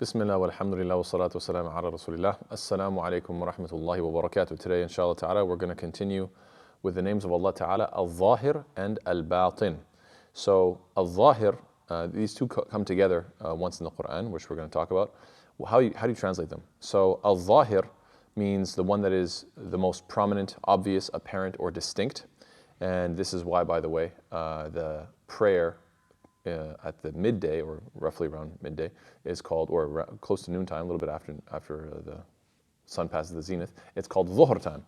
Bismillah walhamdulillah wa salatu wa salam ala rasulillah. Assalamu alaikum wa rahmatullahi wa barakatuh. Today, inshallah ta'ala, we're going to continue with the names of Allah ta'ala, al-Dzaahir and al-Baatin. So, al-Dzaahir, these two come together once in the Quran, which we're going to talk about. How do you translate them? So, al-Dzaahir means the one that is the most prominent, obvious, apparent, or distinct. And this is why, by the way, the prayer at the midday, or roughly around midday, is called, or close to noontime, a little bit after the sun passes the zenith, it's called Dhuhr time.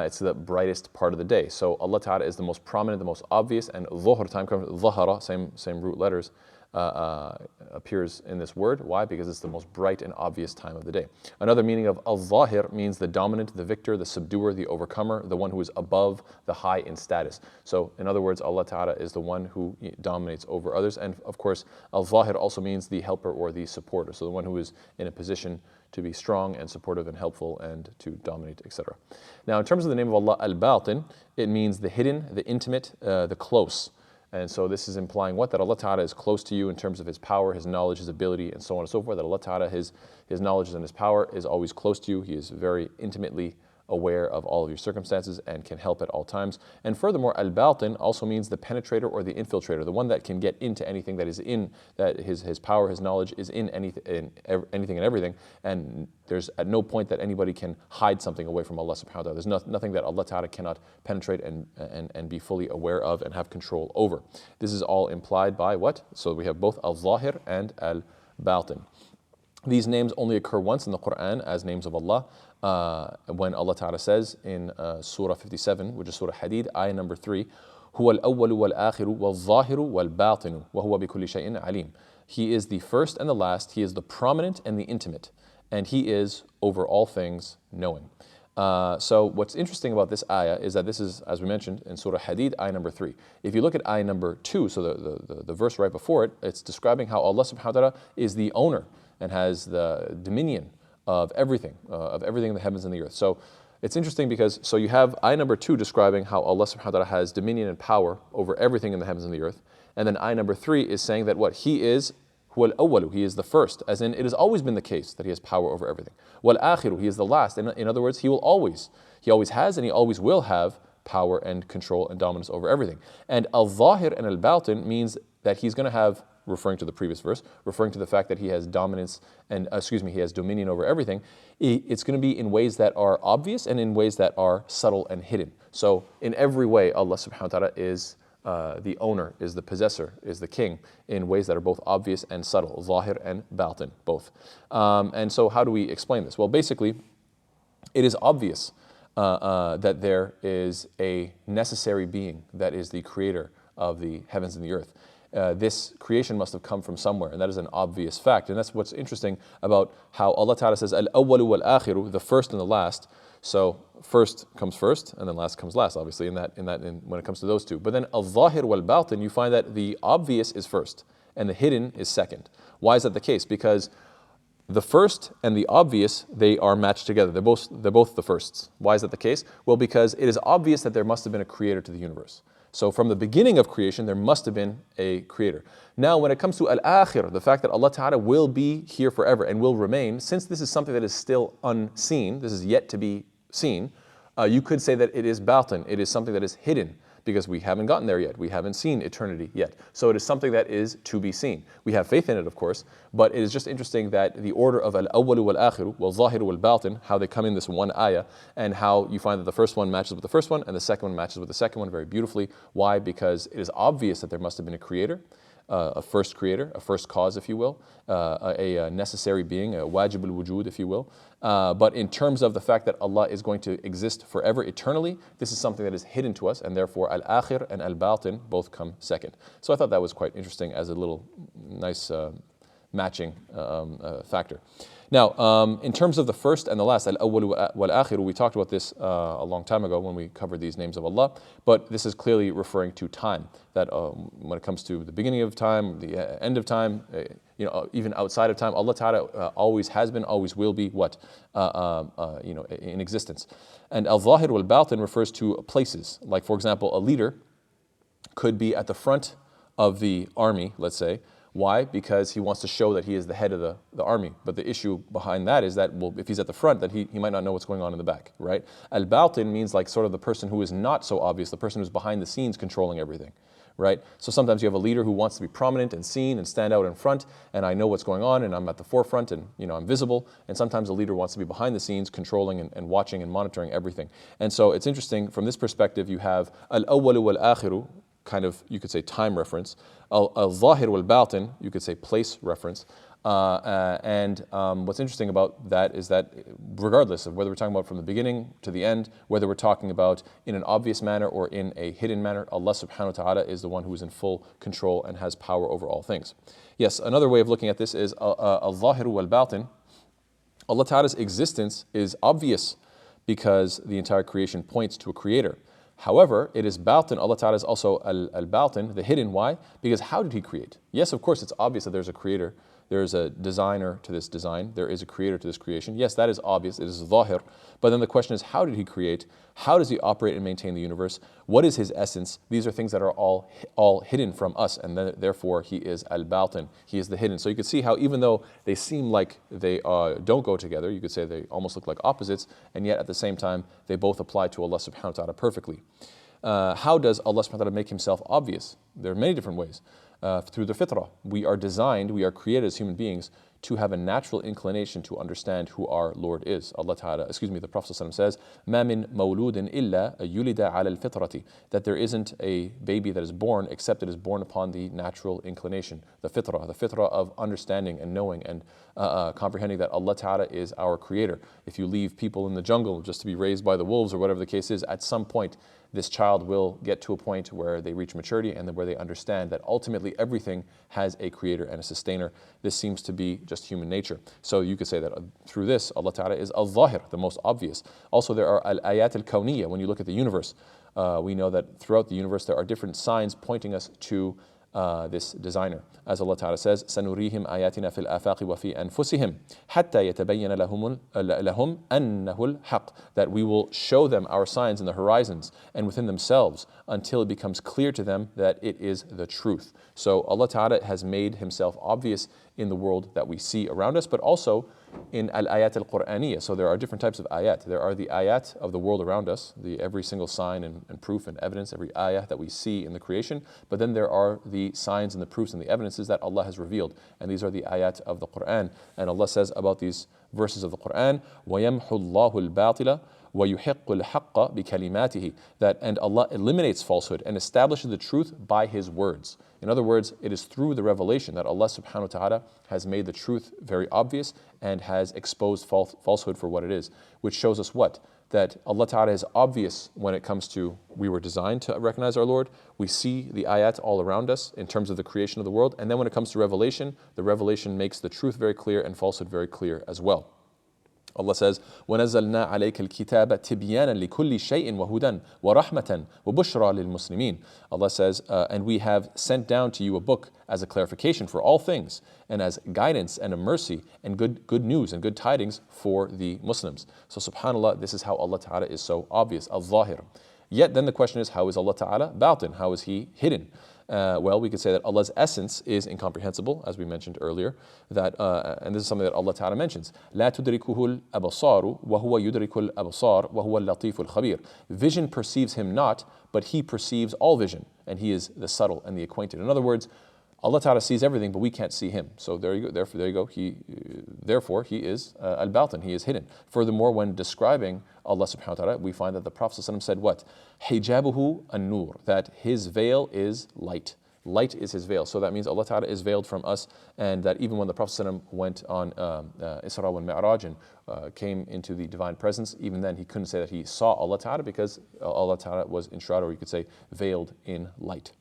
It's the brightest part of the day. So Allah Ta'ala is the most prominent, the most obvious, and Dhuhr time comes from Dhahara, same root letters, appears in this word. Why? Because it's the most bright and obvious time of the day. Another meaning of al-Dzaahir means the dominant, the victor, the subduer, the overcomer, the one who is above, the high in status. So in other words, Allah Ta'ala is the one who dominates over others. And of course, al-Dzaahir also means the helper or the supporter. So the one who is in a position to be strong and supportive and helpful and to dominate, etc. Now in terms of the name of Allah, al-Baatin, it means the hidden, the intimate, the close. And so this is implying what? That Allah Ta'ala is close to you in terms of His power, His knowledge, His ability, and so on and so forth. That Allah Ta'ala, His knowledge and His power is always close to you. He is very intimately aware of all of your circumstances and can help at all times. And furthermore, al-Baatin also means the penetrator or the infiltrator, the one that can get into anything that is in, that His power, His knowledge is in anything and everything. And there's at no point that anybody can hide something away from Allah subhanahu wa ta'ala. There's nothing that Allah Ta'ala cannot penetrate and be fully aware of and have control over. This is all implied by what? So we have both al-Dzaahir and al-Baatin. These names only occur once in the Quran as names of Allah. When Allah Ta'ala says in Surah 57, which is Surah Hadid, ayah number 3, هو الأول والآخر والظاهر والباطن وهو بكل شيء عليم. He is the first and the last, He is the prominent and the intimate, and He is over all things knowing. So what's interesting about this ayah is that this is, as we mentioned, in Surah Hadid, ayah number 3. If you look at ayah number 2, so the verse right before it, it's describing how Allah subhanahu wa ta'ala is the owner and has the dominion of everything in the heavens and the earth. So it's interesting because, so you have ayah number 2 describing how Allah subhanahu wa ta'ala has dominion and power over everything in the heavens and the earth. And then ayah number 3 is saying that what? He is huwa al-awwalu, He is the first, as in it has always been the case that He has power over everything. Wal-akhiru, He is the last. In other words, He always has and He always will have power and control and dominance over everything. And al-Dzaahir and al-Baatin means that He's going to have, referring to the previous verse, referring to the fact that He has dominance and, He has dominion over everything. It's going to be in ways that are obvious and in ways that are subtle and hidden. So in every way, Allah subhanahu wa ta'ala is the owner, is the possessor, is the king, in ways that are both obvious and subtle, Zahir and Baatin, both. And so how do we explain this? Well, basically, it is obvious that there is a necessary being that is the creator of the heavens and the earth. This creation must have come from somewhere, and that is an obvious fact. And that's what's interesting about how Allah Ta'ala says, al-awwalu wal-akhiru, the first and the last. So first comes first, and then last comes last, obviously, when it comes to those two. But then al-Dzaahir wal-Baatin, you find that the obvious is first, and the hidden is second. Why is that the case? Because the first and the obvious, they are matched together. They're both the firsts. Why is that the case? Well, because it is obvious that there must have been a creator to the universe. So from the beginning of creation, there must have been a creator. Now, when it comes to al-akhir, the fact that Allah Ta'ala will be here forever and will remain, since this is something that is still unseen, this is yet to be seen, you could say that it is batin, it is something that is hidden, because we haven't gotten there yet. We haven't seen eternity yet. So it is something that is to be seen. We have faith in it, of course, but it is just interesting that the order of al-awwalu wal-akhiru, wal-zahiru wal-baatin, how they come in this one ayah, and how you find that the first one matches with the first one, and the second one matches with the second one very beautifully. Why? Because it is obvious that there must have been a creator, a first creator, a first cause, if you will, a necessary being, a wajib al-wujud, if you will. But in terms of the fact that Allah is going to exist forever, eternally, this is something that is hidden to us, and therefore al-akhir and al-baatin both come second. So I thought that was quite interesting as a little nice matching factor. Now, in terms of the first and the last, al-awwal wal-akhiru, we talked about this a long time ago when we covered these names of Allah, but this is clearly referring to time, that when it comes to the beginning of time, the end of time, even outside of time, Allah Ta'ala always has been, always will be what? In existence. And al-Zahir wal-Baatin refers to places. Like, for example, a leader could be at the front of the army, let's say, Why? Because he wants to show that he is the head of the army. But the issue behind that is that, well, if he's at the front, then he might not know what's going on in the back, right? Al-Baatin means like sort of the person who is not so obvious, the person who's behind the scenes controlling everything, right? So sometimes you have a leader who wants to be prominent and seen and stand out in front, and I know what's going on and I'm at the forefront and I'm visible. And sometimes a leader wants to be behind the scenes, controlling and watching and monitoring everything. And so it's interesting, from this perspective, you have al-awwalu wal-akhiru, kind of, you could say, time reference. Al-Zahir wal-Baatin, you could say place reference. What's interesting about that is that regardless of whether we're talking about from the beginning to the end, whether we're talking about in an obvious manner or in a hidden manner, Allah subhanahu wa ta'ala is the one who is in full control and has power over all things. Yes, another way of looking at this is al-Zahir wal-Baatin. Allah ta'ala's existence is obvious because the entire creation points to a creator. However, it is Baatin. Allah Ta'ala is also al-Baatin, the hidden. Why? Because how did He create? Yes, of course, it's obvious that there's a creator. There is a designer to this design. There is a creator to this creation. Yes, that is obvious. It is Zahir. But then the question is, how did He create? How does He operate and maintain the universe? What is His essence? These are things that are all hidden from us, and then, therefore He is al-Baatin. He is the hidden. So you could see how even though they seem like they don't go together, you could say they almost look like opposites, and yet at the same time they both apply to Allah subhanahu wa ta'ala perfectly. How does Allah subhanahu wa ta'ala make Himself obvious? There are many different ways. Through the fitrah. We are designed, we are created as human beings to have a natural inclination to understand who our Lord is. Allah Ta'ala, the Prophet ﷺ says, مَا مِن مَوْلُودٍ إِلَّا يُلِدَ عَلَى الْفِطْرَةِ, that there isn't a baby that is born except it is born upon the natural inclination, the fitrah of understanding and knowing and comprehending that Allah Ta'ala is our creator. If you leave people in the jungle just to be raised by the wolves or whatever the case is, at some point this child will get to a point where they reach maturity and then where they understand that ultimately everything has a creator and a sustainer. This seems to be just human nature. So you could say that through this, Allah Ta'ala is al-Zahir, the most obvious. Also there are al-ayat al-kawniyya. When you look at the universe, we know that throughout the universe there are different signs pointing us to this designer. As Allah Ta'ala says, سَنُرِيهِمْ آيَاتِنَا فِي الْآفَاقِ وَفِي أَنفُسِهِمْ حَتَّى يَتَبَيَّنَ لَهُمْ أَنَّهُ الْحَقِّ, that we will show them our signs in the horizons and within themselves until it becomes clear to them that it is the truth. So Allah Ta'ala has made Himself obvious in the world that we see around us, but also in al-ayat al-Qur'aniyya. So there are different types of ayat. There are the ayat of the world around us, every single sign and proof and evidence, every ayah that we see in the creation. But then there are the signs and the proofs and the evidences that Allah has revealed. And these are the ayat of the Qur'an. And Allah says about these verses of the Qur'an, وَيَمْحُ اللَّهُ الْبَاطِلَ وَيُحِقُّ الْحَقَّ بِكَلِمَاتِهِ, that and Allah eliminates falsehood and establishes the truth by His words. In other words, it is through the revelation that Allah subhanahu wa ta'ala has made the truth very obvious and has exposed falsehood for what it is, which shows us what? That Allah Ta'ala is obvious when it comes to we were designed to recognize our Lord. We see the ayat all around us in terms of the creation of the world. And then when it comes to revelation, the revelation makes the truth very clear and falsehood very clear as well. Allah says, وَنَزَّلْنَا عَلَيْكَ الْكِتَابَ تِبْيَانًا لِكُلِّ شَيْءٍ وَهُدًى وَرَحْمَةً وَبُشْرَى لِلْمُسْلِمِينَ. Allah says, and we have sent down to you a book as a clarification for all things, and as guidance and a mercy and good news and good tidings for the Muslims. So subhanAllah, this is how Allah Ta'ala is so obvious, al-Zahir. Yet then the question is, how is Allah Ta'ala Baatin? How is He hidden? Well, we could say that Allah's essence is incomprehensible, as we mentioned earlier, that, and this is something that Allah Ta'ala mentions, لا تدركه الأبصار وهو يدرك الأبصار وهو اللطيف الخبير. Vision perceives Him not, but He perceives all vision, and He is the subtle and the acquainted. In other words, Allah Ta'ala sees everything, but we can't see Him. So there you go. There you go. Therefore, He is al-Baatin. He is hidden. Furthermore, when describing Allah Subhanahu wa Taala, we find that the Prophet ﷺ said what? Hijabuhu an-nur, that His veil is light. Light is His veil. So that means Allah Ta'ala is veiled from us, and that even when the Prophet ﷺ went on Isra wal Mi'raj and came into the divine presence, even then he couldn't say that he saw Allah Ta'ala because Allah Ta'ala was enshrouded, or you could say veiled in light,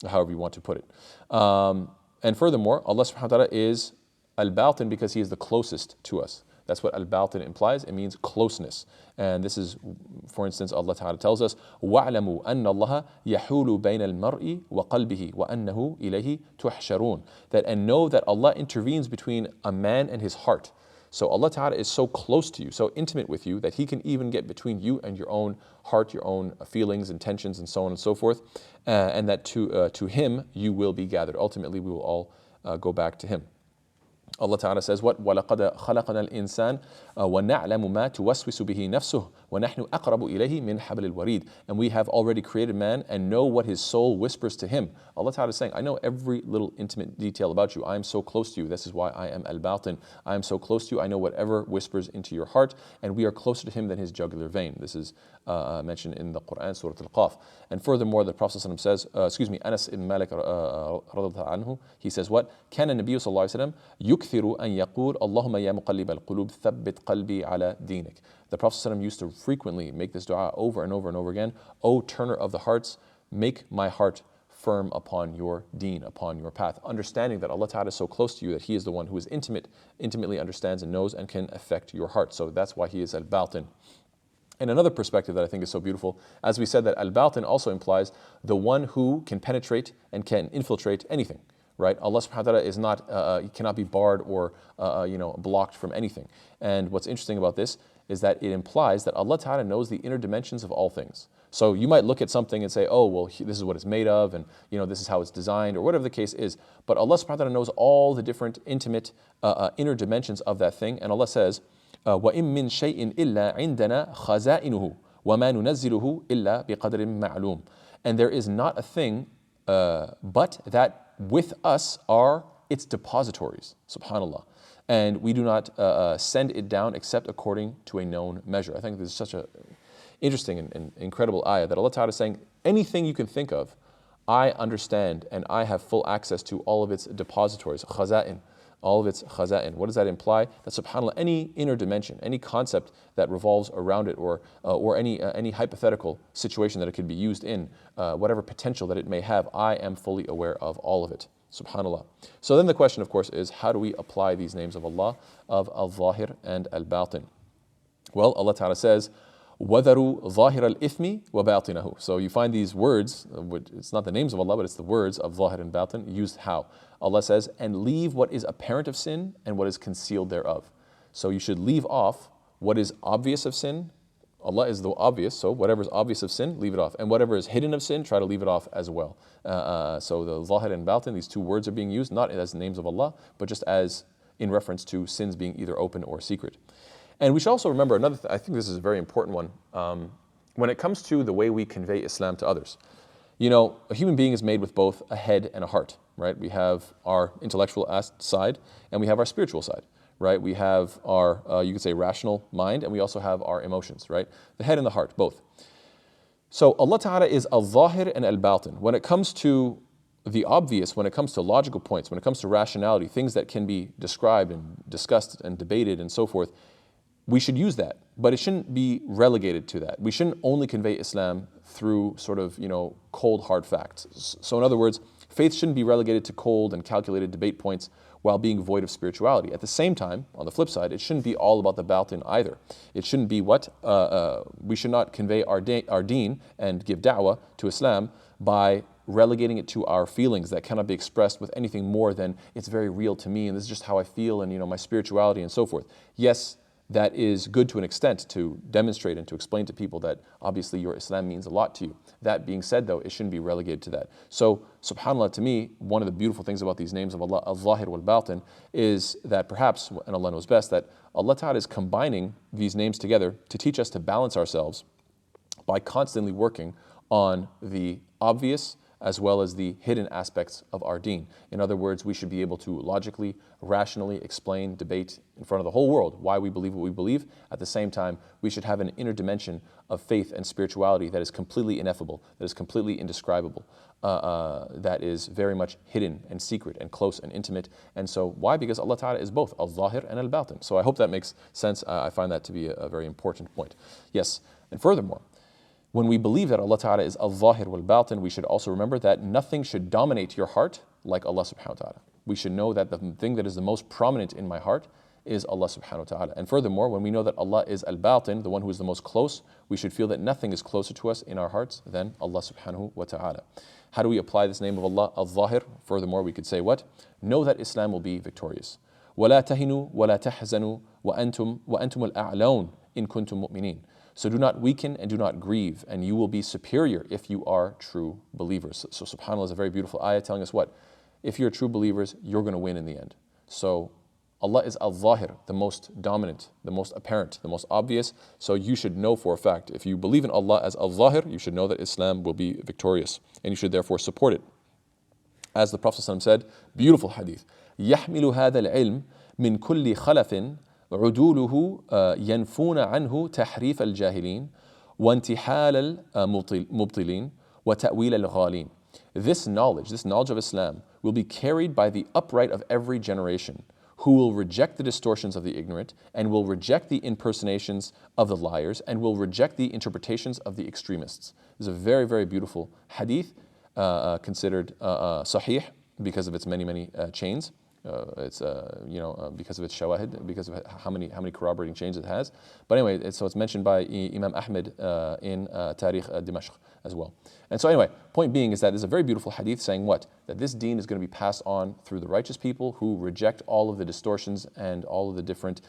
however you want to put it. And furthermore, Allah subhanahu wa ta'ala is al-Baatin because He is the closest to us. That's what al-Baatin implies. It means closeness. And this is, for instance, Allah Ta'ala tells us, وَاعْلَمُوا أَنَّ اللَّهَ يَحُولُ بَيْنَ الْمَرْءِ وَقَلْبِهِ وَأَنَّهُ إِلَيْهِ تُحْشَرُونَ. That, and know that Allah intervenes between a man and his heart. So Allah Ta'ala is so close to you, so intimate with you, that He can even get between you and your own heart, your own feelings, intentions, and so on and so forth. And that to Him you will be gathered. Ultimately, we will all go back to Him. Allah Ta'ala says what? وَلَقَدْ خَلَقَنَا الْإِنسَانَ وَنَعْلَمُ مَا تُوَسْوِسُ بِهِ نَفْسُهُ وَنَحْنُ أَقْرَبُ إِلَيْهِ مِنْ حَبْلِ الْوَرِيدِ. And we have already created man and know what his soul whispers to him. Allah Ta'ala is saying, I know every little intimate detail about you. I am so close to you. This is why I am al-Baatin. I am so close to you. I know whatever whispers into your heart, and we are closer to him than his jugular vein. This is mentioned in the Quran, Surah Al-Qaf. And furthermore, the Prophet says, Anas ibn Malik radiyallahu anhu, he says what? كان النبي صلى الله عليه وسلم يكثر أن يقول اللهم يا مقلب القلوب ثبت قلبي على دينك. The Prophet ﷺ used to frequently make this dua over and over and over again. O turner of the hearts, make my heart firm upon your deen, upon your path. Understanding that Allah Ta'ala is so close to you that He is the one who is intimately understands and knows and can affect your heart. So that's why He is al-Baatin. And another perspective that I think is so beautiful, as we said, that al-Baatin also implies the one who can penetrate and can infiltrate anything. Right? Allah subhanahu wa ta'ala is not, he cannot be barred or blocked from anything. And what's interesting about this is that it implies that Allah Ta'ala knows the inner dimensions of all things. So you might look at something and say, oh, well, this is what it's made of, and this is how it's designed, or whatever the case is. But Allah subhanahu wa ta'ala knows all the different intimate inner dimensions of that thing. And Allah says, وَإِن مِّن شَيْءٍ إِلَّا عِندَنَا خَزَائِنُهُ وَمَا نُنَزِّلُهُ إِلَّا بِقَدْرٍ مَعْلُومٍ. And there is not a thing but that with us are its depositories, subhanAllah. And we do not send it down except according to a known measure. I think this is such an interesting and incredible ayah that Allah Ta'ala is saying, anything you can think of, I understand and I have full access to all of its depositories, khaza'in, all of its khaza'in. What does that imply? That subhanAllah, any inner dimension, any concept that revolves around it, or any hypothetical situation that it could be used in, whatever potential that it may have, I am fully aware of all of it. Subhanallah. So then the question, of course, is how do we apply these names of Allah, of al-Zahir and al-Baatin? Well, Allah Ta'ala says, وَذَرُوا ظَاهِرَ الْإِثْمِ وَبَاطِنَهُ. So you find these words, it's not the names of Allah, but it's the words of Zahir and Baatin, used how? Allah says, and leave what is apparent of sin and what is concealed thereof. So you should leave off what is obvious of sin. Allah is the obvious, so whatever is obvious of sin, leave it off. And whatever is hidden of sin, try to leave it off as well. So the Zahir and Baatin, these two words are being used, not as names of Allah, but just as in reference to sins being either open or secret. And we should also remember another I think this is a very important one, when it comes to the way we convey Islam to others. A human being is made with both a head and a heart, right? We have our intellectual side and we have our spiritual side, right? We have our, you could say, rational mind, and we also have our emotions, right? The head and the heart, both. So Allah Ta'ala is al-Zahir and al-Baatin. When it comes to the obvious, when it comes to logical points, when it comes to rationality, things that can be described and discussed and debated and so forth, we should use that, but it shouldn't be relegated to that. We shouldn't only convey Islam through sort of, cold, hard facts. So in other words, faith shouldn't be relegated to cold and calculated debate points while being void of spirituality. At the same time, on the flip side, it shouldn't be all about the Baatin either. It shouldn't be we should not convey our deen and give da'wah to Islam by relegating it to our feelings that cannot be expressed with anything more than it's very real to me and this is just how I feel and my spirituality and so forth. Yes, that is good to an extent to demonstrate and to explain to people that obviously your Islam means a lot to you. That being said though, it shouldn't be relegated to that. So subhanAllah, to me, one of the beautiful things about these names of Allah, al-Zahir wal-Baatin, is that perhaps, and Allah knows best, that Allah Ta'ala is combining these names together to teach us to balance ourselves by constantly working on the obvious as well as the hidden aspects of our deen. In other words, we should be able to logically, rationally explain, debate in front of the whole world why we believe what we believe. At the same time, we should have an inner dimension of faith and spirituality that is completely ineffable, that is completely indescribable, that is very much hidden and secret and close and intimate. And so why? Because Allah Ta'ala is both al-Zahir and al-Baatin. So I hope that makes sense. I find that to be a very important point. Yes, and furthermore, when we believe that Allah Ta'ala is al-Zahir wal-Baatin, we should also remember that nothing should dominate your heart like Allah Subhanahu wa Ta'ala. We should know that the thing that is the most prominent in my heart is Allah Subhanahu wa Ta'ala. And furthermore, when we know that Allah is al-Baatin, the one who is the most close, we should feel that nothing is closer to us in our hearts than Allah Subhanahu wa Ta'ala. How do we apply this name of Allah, al-Zahir? Furthermore, we could say what? Know that Islam will be victorious. وَلَا تَهِنُوا وَلَا تَحْزَنُوا وَأَنْتُمُ الْأَعْلَوْنَ إِن كُنْتُم مُؤْمِنِينَ. So do not weaken and do not grieve, and you will be superior if you are true believers. So subhanAllah is a very beautiful ayah telling us what? if you're true believers, you're going to win in the end. So Allah is al-Zahir, the most dominant, the most apparent, the most obvious. So you should know for a fact, if you believe in Allah as al-Zahir, you should know that Islam will be victorious, and you should therefore support it. As the Prophet ﷺ said, beautiful hadith, يحمل هذا العلم من كل خلف عدوله ينفون عنه تحريف الجاهلين وانتحال المبطلين وتأويل الغالين. This knowledge of Islam will be carried by the upright of every generation, who will reject the distortions of the ignorant and will reject the impersonations of the liars and will reject the interpretations of the extremists. This is a very, very beautiful hadith, considered sahih because of its many chains. Because of its shawahid, because of how many corroborating chains it has. But anyway, so it's mentioned by Imam Ahmed in Tarikh Dimashq as well. And so anyway, point being is that there's a very beautiful hadith saying what? That this deen is going to be passed on through the righteous people who reject all of the distortions and all of the different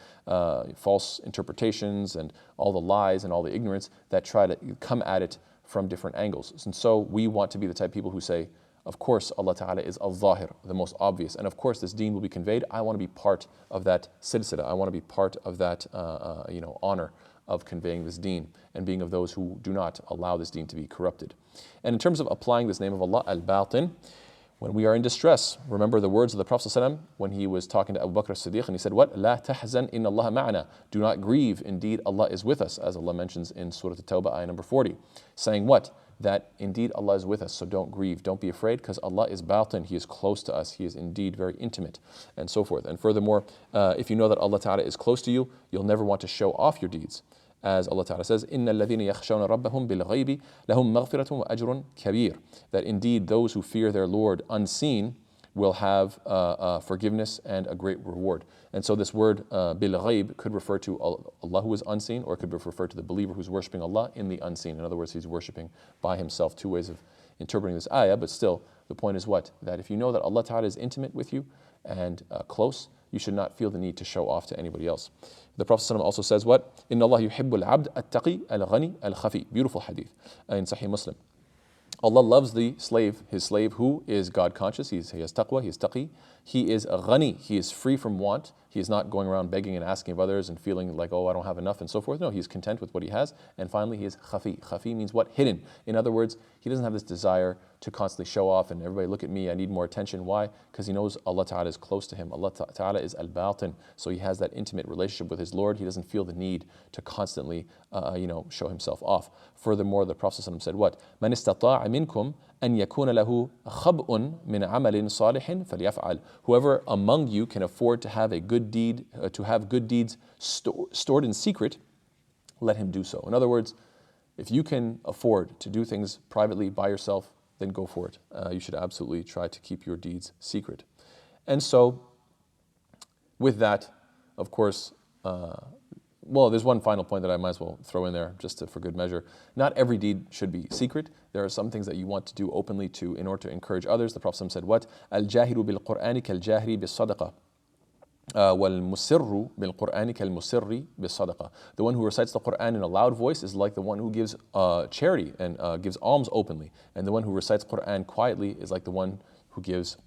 false interpretations and all the lies and all the ignorance that try to come at it from different angles. And so we want to be the type of people who say, of course, Allah Ta'ala is al-Zahir, the most obvious. And of course, this deen will be conveyed. I want to be part of that silsila. I want to be part of that honor of conveying this deen and being of those who do not allow this deen to be corrupted. And in terms of applying this name of Allah, al-Baatin, when we are in distress, remember the words of the Prophet ﷺ when he was talking to Abu Bakr as-Siddiq, and he said, what? La tahzan inna Allah ma'ana. Do not grieve, indeed Allah is with us, as Allah mentions in Surah At-Tawbah, ayah number 40. Saying what? That indeed Allah is with us, so don't grieve, don't be afraid, because Allah is Baatin, He is close to us, He is indeed very intimate, and so forth. And furthermore, if you know that Allah Ta'ala is close to you, you'll never want to show off your deeds. As Allah Ta'ala says, إِنَّ الَّذِينَ يَخْشَوْنَ رَبَّهُمْ بِالْغَيْبِ لَهُمْ مَغْفِرَةٌ وَأَجْرٌ كَبِيرٌ. That indeed those who fear their Lord unseen will have forgiveness and a great reward. And so this word bil-ghayb could refer to Allah who is unseen, or it could refer to the believer who's worshiping Allah in the unseen. In other words, he's worshiping by himself. Two ways of interpreting this ayah, but still the point is what? That if you know that Allah Ta'ala is intimate with you and close, you should not feel the need to show off to anybody else. The Prophet ﷺ also says what? إِنَّ اللَّهَ يُحِبُّ الْعَبْدَ التَّقِي الْغَنِي الْخَفِي. Beautiful hadith in Sahih Muslim. Allah loves the slave, his slave who is God conscious, he has taqwa, he is taqi, he is a ghani, he is free from want, he is not going around begging and asking of others and feeling like, oh, I don't have enough and so forth. No, he is content with what he has. And finally, he is khafi. Khafi means what? Hidden. In other words, he doesn't have this desire to constantly show off and everybody look at me, I need more attention. Why? Because he knows Allah Ta'ala is close to him. Allah Ta'ala is al-Baatin. So he has that intimate relationship with his Lord. He doesn't feel the need to constantly show himself off. Furthermore, the Prophet ﷺ said what? مَنِ اسْتَطَاعَ مِنْكُمْ أَنْ يَكُونَ لَهُ خَبْءٌ مِنْ عَمَلٍ صَالِحٍ فَلْيَفْعَلْ. Whoever among you can afford to have a good deed, to have good deeds stored in secret, let him do so. In other words, if you can afford to do things privately by yourself, then go for it. You should absolutely try to keep your deeds secret. And so, with that, of course, there's one final point that I might as well throw in there, just for good measure. Not every deed should be secret. There are some things that you want to do openly in order to encourage others. The Prophet said what? Al-Jahiru bil-Qur'ani kal-Jahiri bis-Sadaqa. وَالْمُسِرُّ بِالْقُرْآنِ كَالْمُسِرِّ بِالصَّدَقَةِ. The one who recites the Qur'an in a loud voice is like the one who gives charity and gives alms openly. And the one who recites Qur'an quietly is like the one who gives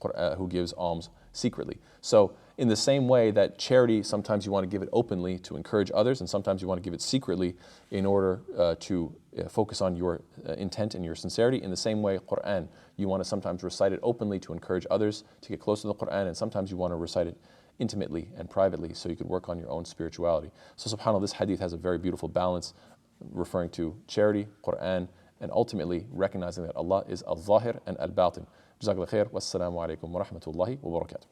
alms secretly. So in the same way that charity, sometimes you want to give it openly to encourage others, and sometimes you want to give it secretly in order to focus on your intent and your sincerity. In the same way, Qur'an, you want to sometimes recite it openly to encourage others to get close to the Qur'an, and sometimes you want to recite it intimately and privately so you could work on your own spirituality. So subhanAllah, this hadith has a very beautiful balance referring to charity, Qur'an, and ultimately recognizing that Allah is al-Zahir and al-Baatin. Jazakallah khair. Wassalamu alaikum wa rahmatullahi wa barakatuh.